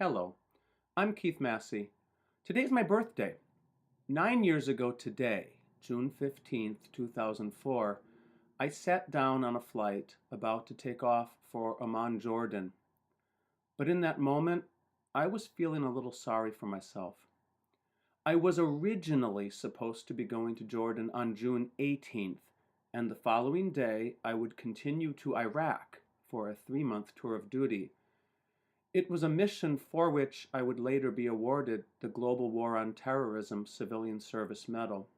Hello, I'm Keith Massey. Today's my birthday. 9 years ago today, June 15th, 2004, I sat down on a flight about to take off for Amman, Jordan. But in that moment, I was feeling a little sorry for myself. I was originally supposed to be going to Jordan on June 18th, and the following day I would continue to Iraq for a 3-month tour of duty. It was a mission for which I would later be awarded the Global War on Terrorism Civilian Service Medal.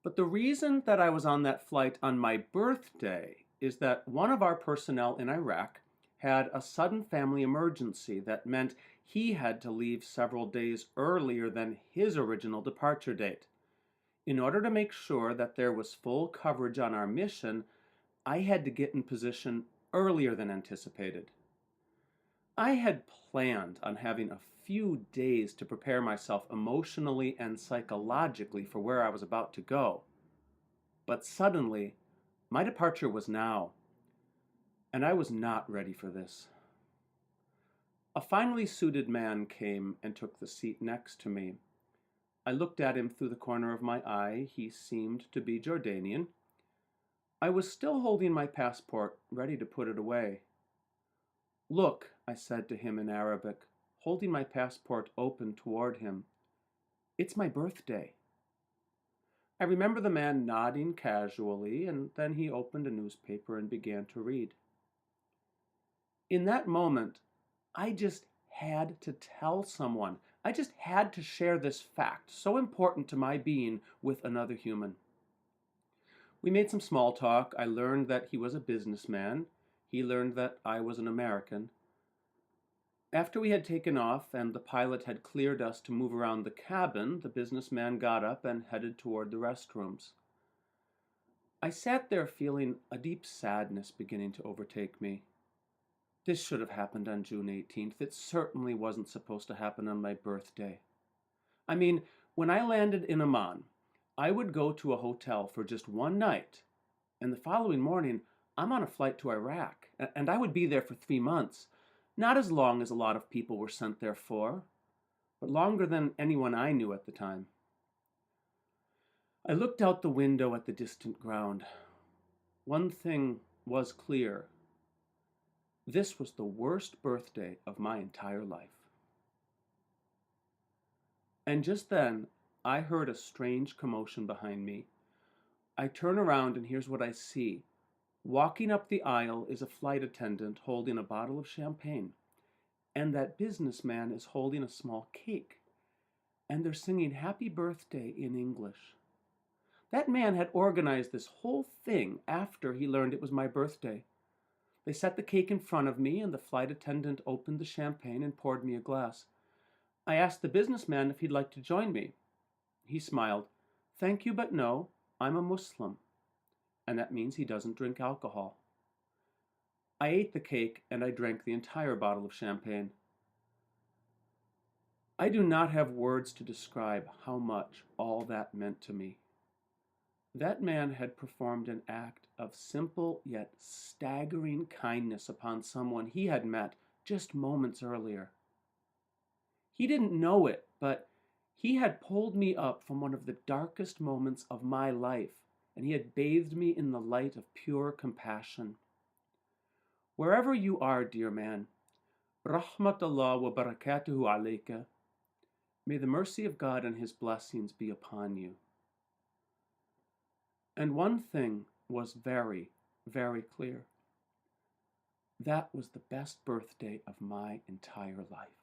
But the reason that I was on that flight on my birthday is that one of our personnel in Iraq had a sudden family emergency that meant he had to leave several days earlier than his original departure date. In order to make sure that there was full coverage on our mission, I had to get in position earlier than anticipated. I had planned on having a few days to prepare myself emotionally and psychologically for where I was about to go. But suddenly, my departure was now, and I was not ready for this. A finely suited man came and took the seat next to me. I looked at him through the corner of my eye. He seemed to be Jordanian. I was still holding my passport, ready to put it away. "Look," I said to him in Arabic, holding my passport open toward him. "It's my birthday." I remember the man nodding casually, and then he opened a newspaper and began to read. In that moment, I just had to tell someone. I just had to share this fact, so important to my being, with another human. We made some small talk. I learned that he was a businessman. He learned that I was an American. After we had taken off and the pilot had cleared us to move around the cabin, the businessman got up and headed toward the restrooms. I sat there feeling a deep sadness beginning to overtake me. This should have happened on June 18th. It certainly wasn't supposed to happen on my birthday. I mean, when I landed in Amman, I would go to a hotel for just one night, and the following morning, I'm on a flight to Iraq, and I would be there for 3 months. Not as long as a lot of people were sent there for, but longer than anyone I knew at the time. I looked out the window at the distant ground. One thing was clear. This was the worst birthday of my entire life. And just then, I heard a strange commotion behind me. I turn around and here's what I see. Walking up the aisle is a flight attendant holding a bottle of champagne, and that businessman is holding a small cake, and they're singing Happy Birthday in English. That man had organized this whole thing after he learned it was my birthday. They set the cake in front of me, and the flight attendant opened the champagne and poured me a glass. I asked the businessman if he'd like to join me. He smiled. "Thank you, but no, I'm a Muslim." And that means he doesn't drink alcohol. I ate the cake and I drank the entire bottle of champagne. I do not have words to describe how much all that meant to me. That man had performed an act of simple yet staggering kindness upon someone he had met just moments earlier. He didn't know it, but he had pulled me up from one of the darkest moments of my life, and he had bathed me in the light of pure compassion. Wherever you are, dear man, rahmatullah wa barakatuhu alayka, may the mercy of God and his blessings be upon you. And one thing was very, very clear. That was the best birthday of my entire life.